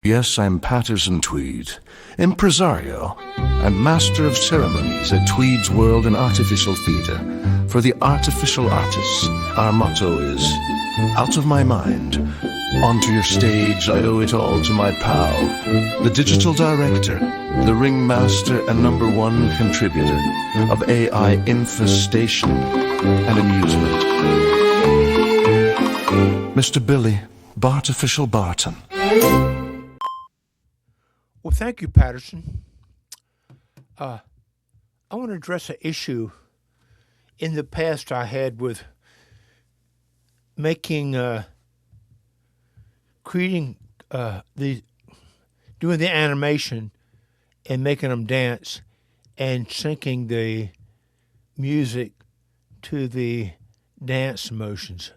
Yes, I'm Patterson Tweed, impresario and master of ceremonies at Tweed's World in Artificial Theatre. For the artificial artists, our motto is, out of my mind, onto your stage, I owe it all to my pal, the digital director, the ringmaster and #1 contributor of AI infestation and amusement, Mr. Billy Bartificial Barton. Well, thank you, Patterson. I want to address an issue in the past I had with making, creating, doing the animation and making them dance and syncing the music to the dance motions.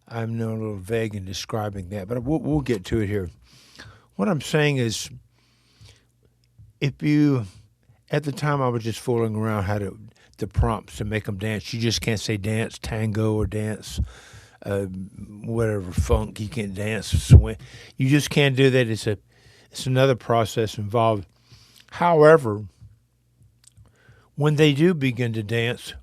I'm a little vague in describing that, but we'll get to it here. What I'm saying is, at the time I was just fooling around how the prompts to make them dance. You just can't say dance tango or dance whatever funk. You can't dance swing. You just can't do that. It's another process involved. However, when they do begin to dance,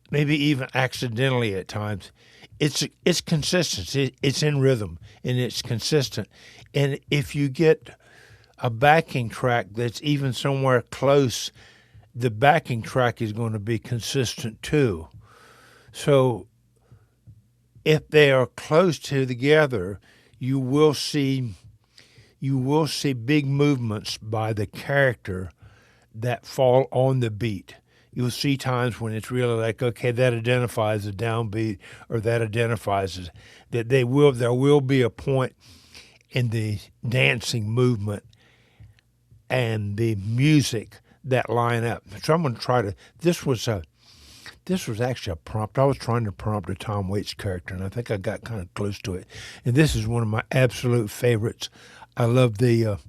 maybe even accidentally at times, it's consistent. It's in rhythm and it's consistent. And if you get a backing track that's even somewhere close, the backing track is going to be consistent too. So if they are close together, you will see big movements by the character that fall on the beat. You'll see times when it's really like, okay, that identifies a downbeat, or that identifies that there will be a point in the dancing movement and the music that line up. So I'm going to try to. This was actually a prompt. I was trying to prompt a Tom Waits character, and I think I got kind of close to it. And this is one of my absolute favorites. I love the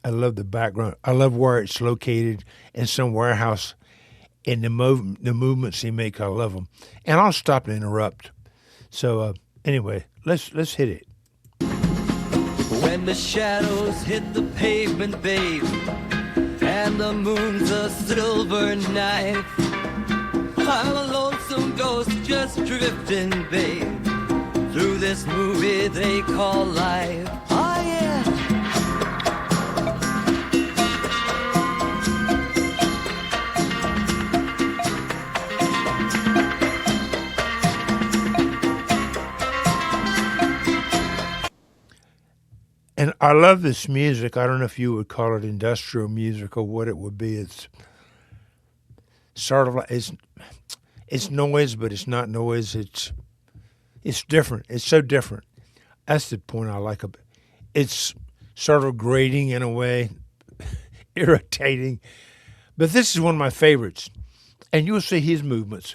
background. I love where it's located in some warehouse, and the movements he makes. I love them. And I'll stop and interrupt. So anyway, let's hit it. When the shadows hit the pavement, babe, and the moon's a silver knife, I'm a lonesome ghost just drifting, babe, through this movie they call life. Oh yeah. And I love this music. I don't know if you would call it industrial music or what it would be. It's sort of like it's noise, but it's not noise. It's different. It's so different. That's the point I like about it. It's sort of grating in a way, irritating. But this is one of my favorites. And you'll see his movements.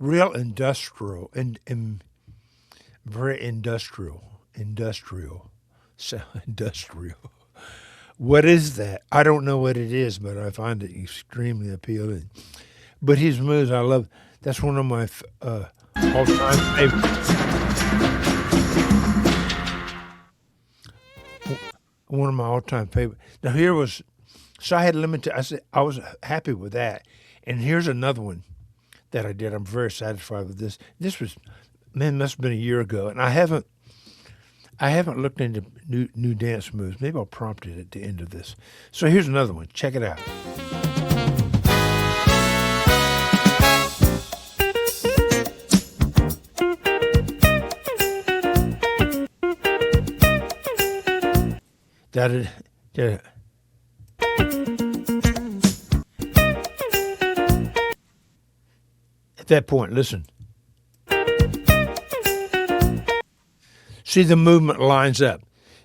Real industrial and very industrial. So industrial. What is that? I don't know what it is, but I find it extremely appealing. But his moves, I love. That's one of my all-time favorites. One of my all-time favorites. Now so I had limited. I was happy with that, and here's another one that I did. I'm very satisfied with this. This was, must have been a year ago, and I haven't looked into new dance moves. Maybe I'll prompt it at the end of this. So here's another one. Check it out. At that point, listen. See, the movement lines up.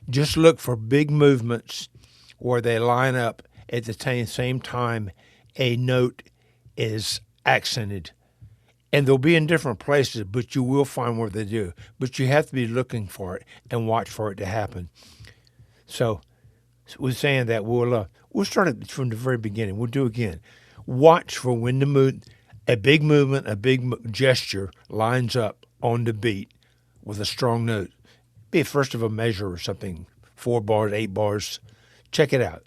Just look for big movements where they line up at the same time a note is accented. And they'll be in different places, but you will find where they do. But you have to be looking for it and watch for it to happen. So with saying that, we'll start it from the very beginning. We'll do again. Watch for when a big movement, a big gesture lines up on the beat with a strong note. Be it first of a measure or something, 4 bars, 8 bars. Check it out.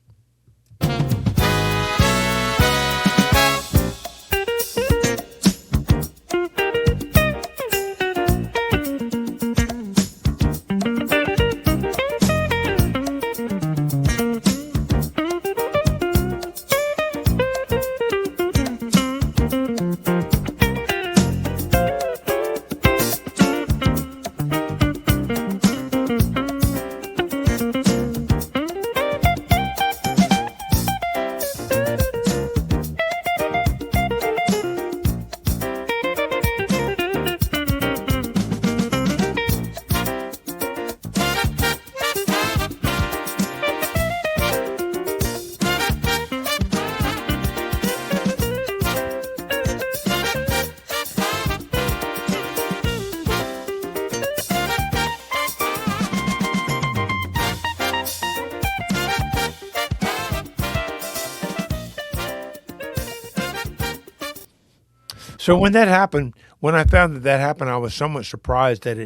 So when that happened, when I found that happened, I was somewhat surprised that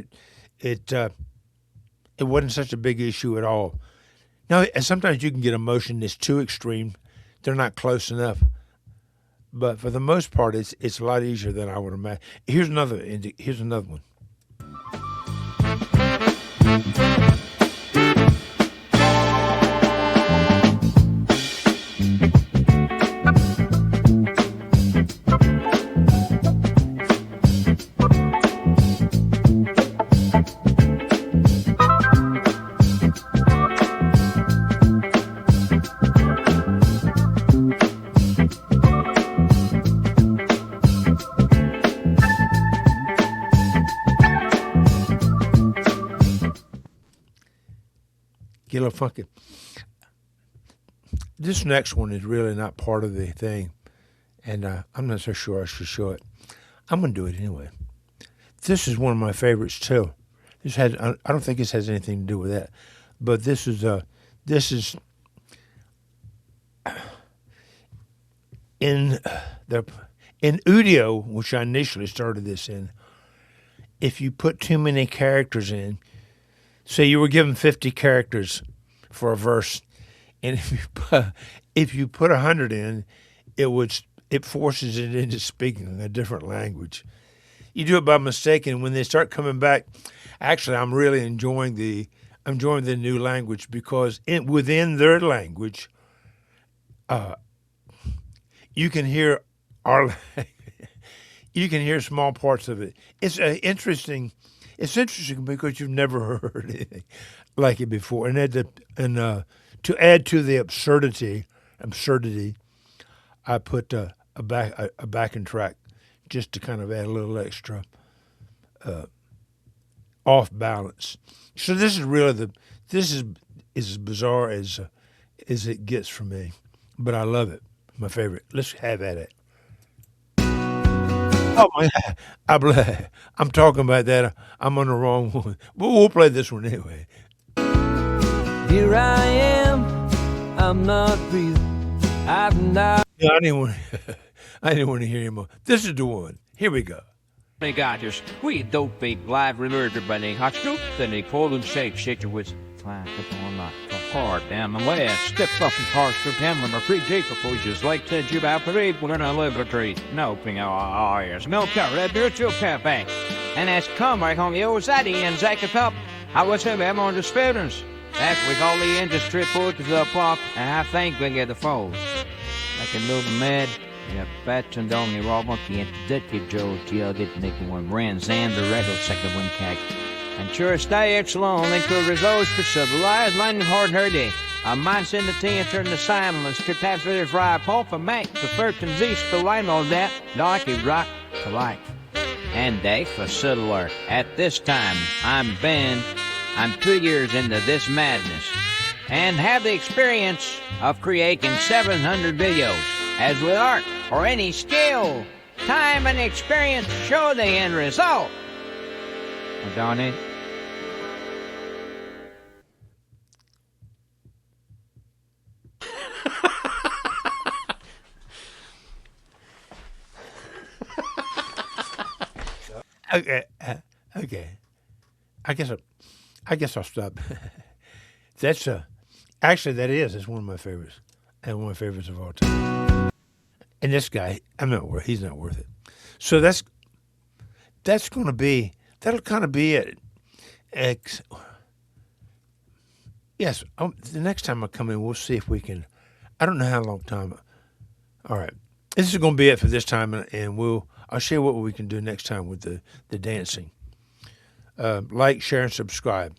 it wasn't such a big issue at all. Now, sometimes you can get a motion that's too extreme; they're not close enough. But for the most part, it's a lot easier than I would imagine. Here's another one. Get a little funky. This next one is really not part of the thing, and I'm not so sure I should show it. I'm going to do it anyway. This is one of my favorites too. I don't think this has anything to do with that, but this is in Udio, which I initially started this in. If you put too many characters in, say you were given 50 characters for a verse, and if you put 100 in, it forces it into speaking a different language. You do it by mistake, and when they start coming back, actually, I'm really enjoying the new language because within their language, you can hear you can hear small parts of it. It's interesting. It's interesting because you've never heard anything like it before, and to add to the absurdity, I put a backing track just to kind of add a little extra off balance. So this is really this is as bizarre as it gets for me, but I love it. My favorite. Let's have at it. Oh my! I'm talking about that. I'm on the wrong one, but we'll play this one anyway. Here I am, I'm not breathing. I've not. Yeah, I didn't want to hear him more. This is the one. Here we go. They got your sweet dope big live murder by the hot scoop, then they call and shake your wits. Fly upon like a hard down the way. Step up and parse through town with my free Jake before just like said you about parade. We're gonna live a treat. No thing, yes. No car, red dirt, your cafe. And that's come right on the old side and Zach it up. I was him, I'm on the spinners. That's with all the industry put to the park, and I think we get the fold. Like a little mad. Yeah, Patterson down the raw monkey and Detective Joe T.L. didn't make one ran Xander Regal second one cack. And sure stay Epsilon, they could resolve for civilized, lightning hard herdy. A mind's in the tea and turn the silence to tap for the fry pulp and make the first and Z for line all that, dark and rock to life. And day for settler. At this time, I'm Ben I'm 2 years into this madness and have the experience of creating 700 videos. As with art or any skill, time and experience show the end result. Well, darn it. Okay. I guess I'll stop. That's actually that is. It's one of my favorites, and one of my favorites of all time. And this guy, he's not worth it. So that'll kind of be it. Yes. The next time I come in, we'll see if we can. I don't know how long time. All right. This is going to be it for this time, and I'll show you what we can do next time with the dancing. Like, share, and subscribe.